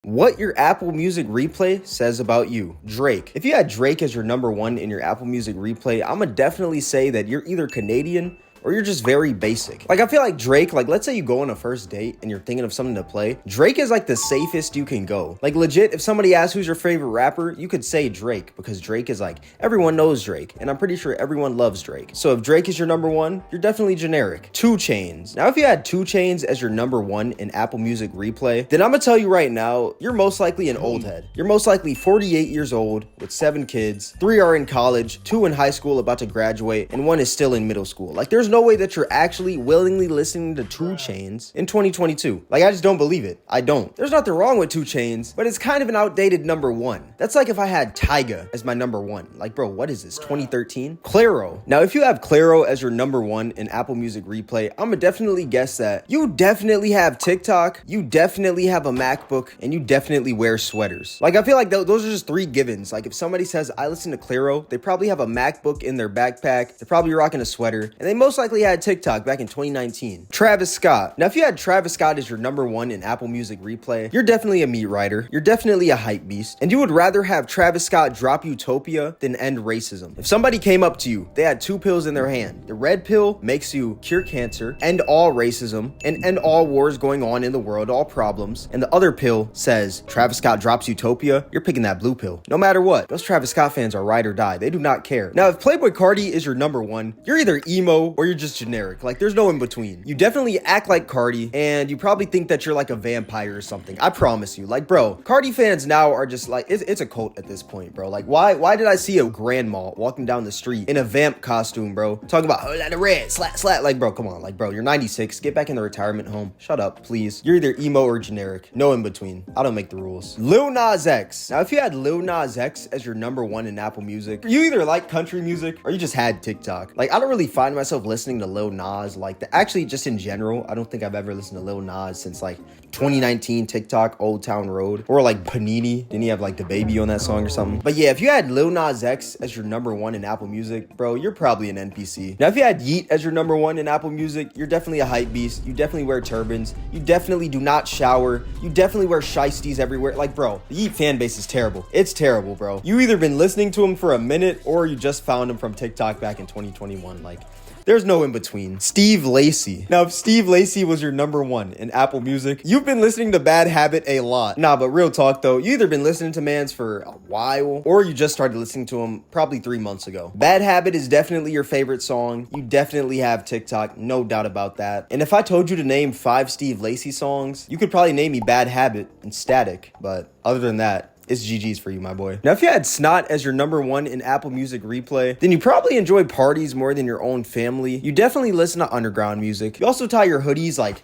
What your Apple Music replay says about you. Drake. If you had Drake as your number one in your Apple Music replay, I'ma definitely say that you're either Canadian or you're just very basic. Like, I feel like Drake, like, let's say you go on a first date and you're thinking of something to play. Drake is like the safest you can go. Like, legit, if somebody asks who's your favorite rapper, you could say Drake, because Drake is like, everyone knows Drake, and I'm pretty sure everyone loves Drake. So if Drake is your number one, you're definitely generic. 2 Chainz. Now, if you had 2 Chainz as your number one in Apple Music replay, then I'm gonna tell you right now, you're most likely an old head. You're most likely 48 years old with 7 kids, 3 are in college, 2 in high school about to graduate, and 1 is still in middle school. Like, there's no way that you're actually willingly listening to 2 Chainz in 2022. Like, I just don't believe it. I don't. There's nothing wrong with 2 Chainz, but it's kind of an outdated number one. That's like if I had Tyga as my number one. Like, bro, what is this, 2013? Clairo. Now, if you have Clairo as your number one in Apple Music replay, I'm gonna definitely guess that you definitely have TikTok, you definitely have a MacBook, and you definitely wear sweaters. Like, I feel like those are just 3 givens. Like, if somebody says, I listen to Clairo, they probably have a MacBook in their backpack, they're probably rocking a sweater, and they most likely had TikTok back in 2019. Travis Scott. Now, if you had Travis Scott as your number one in Apple Music replay, you're definitely a meat rider. You're definitely a hype beast. And you would rather have Travis Scott drop Utopia than end racism. If somebody came up to you, they had 2 pills in their hand. The red pill makes you cure cancer, end all racism, and end all wars going on in the world, all problems. And the other pill says Travis Scott drops Utopia, you're picking that blue pill. No matter what, those Travis Scott fans are ride or die. They do not care. Now, if Playboi Carti is your number one, you're either emo or you're just generic. Like, there's no in between. You definitely act like Carti, and you probably think that you're like a vampire or something. I promise you. Like, bro, Carti fans now are just like, it's a cult at this point, bro. Like, why did I see a grandma walking down the street in a vamp costume, bro, talking about, oh, that red, slat. Like, bro, come on. Like, bro, you're 96. Get back in the retirement home. Shut up, please. You're either emo or generic. No in between. I don't make the rules. Lil Nas X. Now, if you had Lil Nas X as your number one in Apple Music, you either like country music or you just had TikTok. Like, I don't really find myself listening to Lil Nas like that. Actually, just in general, I don't think I've ever listened to Lil Nas since like 2019 TikTok, Old Town Road, or like Panini. Didn't he have like the baby on that song or something? But yeah, if you had Lil Nas X as your number one in Apple Music, bro, you're probably an NPC. Now, if you had Yeet as your number one in Apple Music, you're definitely a hype beast. You definitely wear turbans. You definitely do not shower. You definitely wear shiesties everywhere. Like, bro, the Yeet fan base is terrible. It's terrible, bro. You either been listening to him for a minute or you just found him from TikTok back in 2021. Like, there's no in between. Steve Lacy. Now, if Steve Lacy was your number one in Apple Music, you've been listening to Bad Habit a lot. Nah, but real talk though, you either been listening to Mans for a while or you just started listening to him probably 3 months ago. Bad Habit is definitely your favorite song. You definitely have TikTok, no doubt about that. And if I told you to name 5 Steve Lacy songs, you could probably name me Bad Habit and Static. But other than that, it's GG's for you, my boy. Now, if you had Snot as your number one in Apple Music replay, then you probably enjoy parties more than your own family. You definitely listen to underground music. You also tie your hoodies like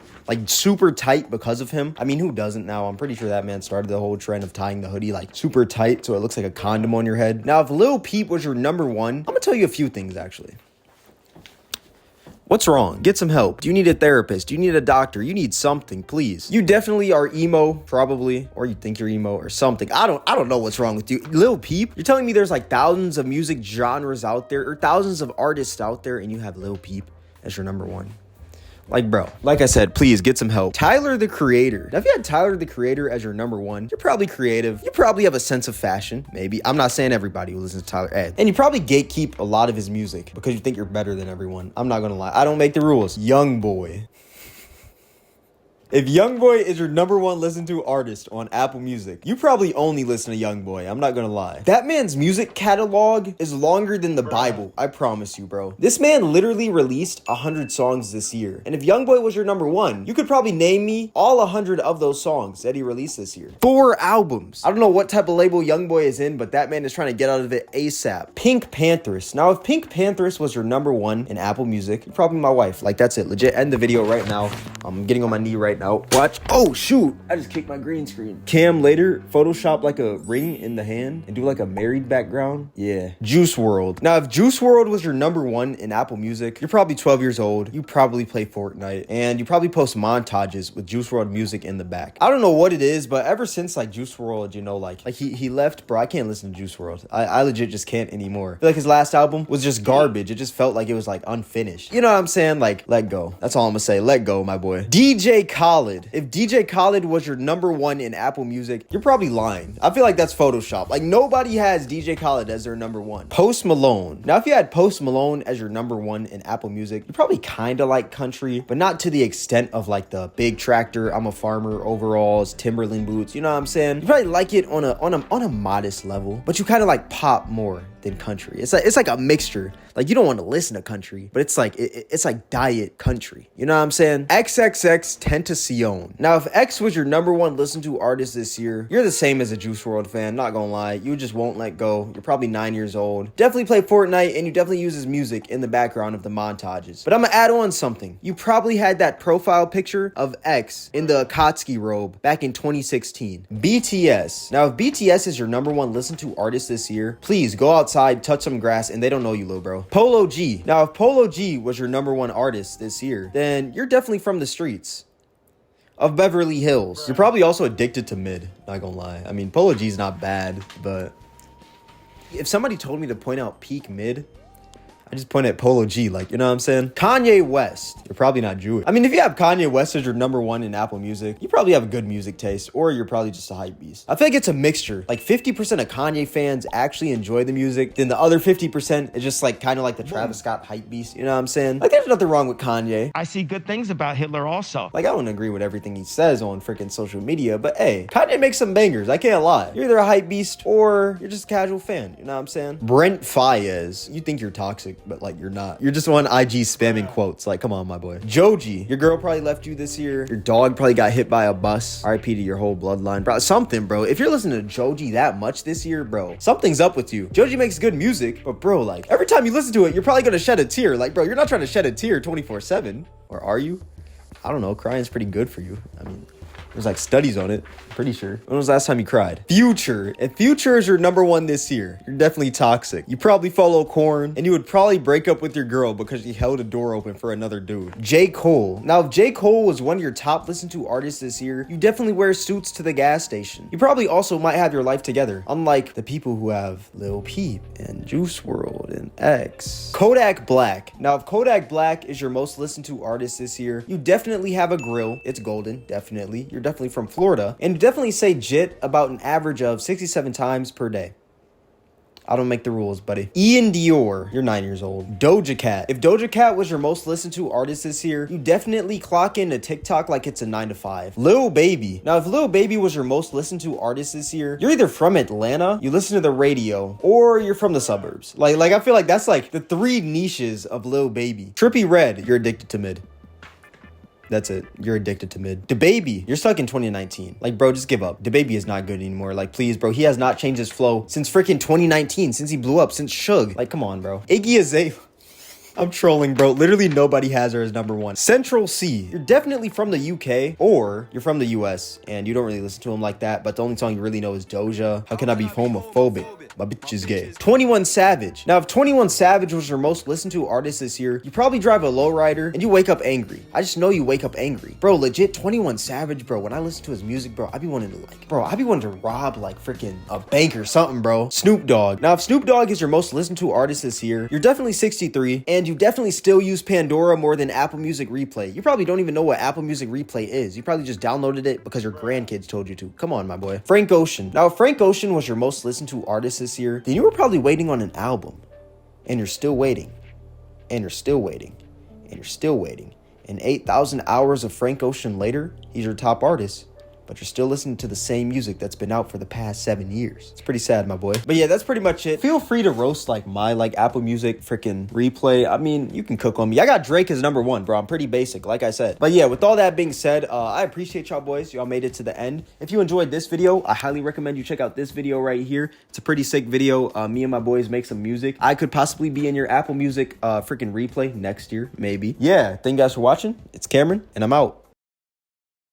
super tight because of him. I mean, who doesn't now? I'm pretty sure that man started the whole trend of tying the hoodie like super tight so it looks like a condom on your head. Now, if Lil Peep was your number one, I'm gonna tell you a few things actually. What's wrong? Get some help. Do you need a therapist? Do you need a doctor? You need something, please. You definitely are emo, probably, or you think you're emo or something. I don't know what's wrong with you. Lil Peep? You're telling me there's like thousands of music genres out there or thousands of artists out there and you have Lil Peep as your number one? Like, bro, like I said, please get some help. Tyler, the Creator. Now, if you had Tyler, the Creator as your number one, you're probably creative. You probably have a sense of fashion, maybe. I'm not saying everybody who listens to Tyler. And you probably gatekeep a lot of his music because you think you're better than everyone. I'm not gonna lie. I don't make the rules. Young Boy. If Youngboy is your number one listened to artist on Apple Music, you probably only listen to Youngboy. I'm not gonna lie. That man's music catalog is longer than the Bible. I promise you, bro. This man literally released 100 songs this year. And if Youngboy was your number one, you could probably name me all 100 of those songs that he released this year. 4 albums. I don't know what type of label Youngboy is in, but that man is trying to get out of it ASAP. Pink Panthers. Now, if Pink Panthers was your number one in Apple Music, you're probably my wife. Like, that's it. Legit, end the video right now. I'm getting on my knee right now. Watch. Oh, shoot. I just kicked my green screen. Cam later, Photoshop like a ring in the hand and do like a married background. Yeah. Juice WRLD. Now, if Juice WRLD was your number one in Apple Music, you're probably 12 years old. You probably play Fortnite and you probably post montages with Juice WRLD music in the back. I don't know what it is, but ever since like Juice WRLD, you know, like he left, bro, I can't listen to Juice WRLD. I legit just can't anymore. I feel like his last album was just garbage. It just felt like it was like unfinished. You know what I'm saying? Like, let go. That's all I'm gonna say. Let go, my boy. DJ Khaled. Khaled. If DJ Khaled was your number one in Apple Music, you're probably lying. I feel like that's Photoshop. Like, nobody has DJ Khaled as their number one. Post Malone. Now, if you had Post Malone as your number one in Apple Music, you probably kind of like country, but not to the extent of like the big tractor, I'm a farmer, overalls, Timberland boots, you know what I'm saying? You probably like it on a modest level, but you kind of like pop more than country. It's like a mixture. Like, you don't want to listen to country, but it's like it's like diet country. You know what I'm saying? XXX Tentacion. Now, if X was your number one listened to artist this year, you're the same as a Juice WRLD fan, not gonna lie. You just won't let go. You're probably 9 years old. Definitely play Fortnite, and you definitely use his music in the background of the montages. But I'm gonna add on something. You probably had that profile picture of X in the Akatsuki robe back in 2016. BTS. Now, if BTS is your number one listened to artist this year, please go outside, touch some grass, and they don't know you, little bro. Polo G. Now, if Polo G was your number one artist this year, then you're definitely from the streets of Beverly Hills. You're probably also addicted to mid, not gonna lie. I mean, Polo G's not bad, but if somebody told me to point out peak mid, I just point at Polo G, like, you know what I'm saying? Kanye West. You're probably not Jewish. I mean, if you have Kanye West as your number one in Apple Music, you probably have a good music taste, or you're probably just a hype beast. I feel like it's a mixture. Like, 50% of Kanye fans actually enjoy the music, then the other 50% is just like kind of like the Travis Scott hype beast, you know what I'm saying? Like, there's nothing wrong with Kanye. I see good things about Hitler also. Like, I don't agree with everything he says on freaking social media, but hey, Kanye makes some bangers, I can't lie. You're either a hype beast or you're just a casual fan, you know what I'm saying? Brent Faiyaz. You think you're toxic, but like, you're not. You're just on IG spamming quotes. Like, come on, my boy. Joji. Your girl probably left you this year. Your dog probably got hit by a bus. RIP to your whole bloodline. Bro, something, bro. If you're listening to Joji that much this year, bro, something's up with you. Joji makes good music, but bro, like, every time you listen to it, you're probably gonna shed a tear. Like, bro, you're not trying to shed a tear 24/7. Or are you? I don't know. Crying's pretty good for you. I mean, there's like studies on it. Pretty sure. When was the last time you cried? Future. If Future is your number one this year, you're definitely toxic. You probably follow Korn, and you would probably break up with your girl because she held a door open for another dude. J. Cole. Now, if J. Cole was one of your top listened to artists this year, you definitely wear suits to the gas station. You probably also might have your life together, unlike the people who have Lil Peep and Juice WRLD and X. Kodak Black. Now, if Kodak Black is your most listened to artist this year, you definitely have a grill. It's golden, definitely. You're definitely from Florida, and you definitely say jit about an average of 67 times per day. I don't make the rules, buddy. Ian Dior. You're 9 years old. Doja Cat. If Doja Cat was your most listened to artist this year, you definitely clock into TikTok like it's a 9 to 5. Lil Baby. Now, if Lil Baby was your most listened to artist this year, you're either from Atlanta, you listen to the radio, or you're from the suburbs. Like I feel like that's like the three niches of Lil Baby. Trippie Redd. You're addicted to mid. That's it. You're addicted to mid. DaBaby, you're stuck in 2019. Like, bro, just give up. DaBaby is not good anymore. Like, please, bro. He has not changed his flow since freaking 2019, since he blew up, since Suge. Like, come on, bro. Iggy Azalea. I'm trolling, bro. Literally nobody has her as number one. Central C. You're definitely from the UK or you're from the US and you don't really listen to him like that, but the only song you really know is Doja. How can I be homophobic? My bitch is gay. 21 Savage. Now, if 21 Savage was your most listened to artist this year, you probably drive a lowrider and you wake up angry. I just know you wake up angry. Bro, legit 21 Savage, bro. When I listen to his music, bro, I be wanting to rob like freaking a bank or something, bro. Snoop Dogg. Now, if Snoop Dogg is your most listened to artist this year, you're definitely 63 and you definitely still use Pandora more than Apple Music Replay. You probably don't even know what Apple Music Replay is. You probably just downloaded it because your grandkids told you to. Come on, my boy. Frank Ocean. Now, if Frank Ocean was your most listened to artist this year, then you were probably waiting on an album. And you're still waiting. And you're still waiting. And you're still waiting. And 8,000 hours of Frank Ocean later, he's your top artist. But you're still listening to the same music that's been out for the past 7 years. It's pretty sad, my boy. But yeah, that's pretty much it. Feel free to roast like my Apple Music freaking replay. I mean, you can cook on me. I got Drake as number one, bro. I'm pretty basic, like I said. But yeah, with all that being said, I appreciate y'all boys. Y'all made it to the end. If you enjoyed this video, I highly recommend you check out this video right here. It's a pretty sick video. Me and my boys make some music. I could possibly be in your Apple Music freaking replay next year, maybe. Yeah, thank you guys for watching. It's Cameron, and I'm out.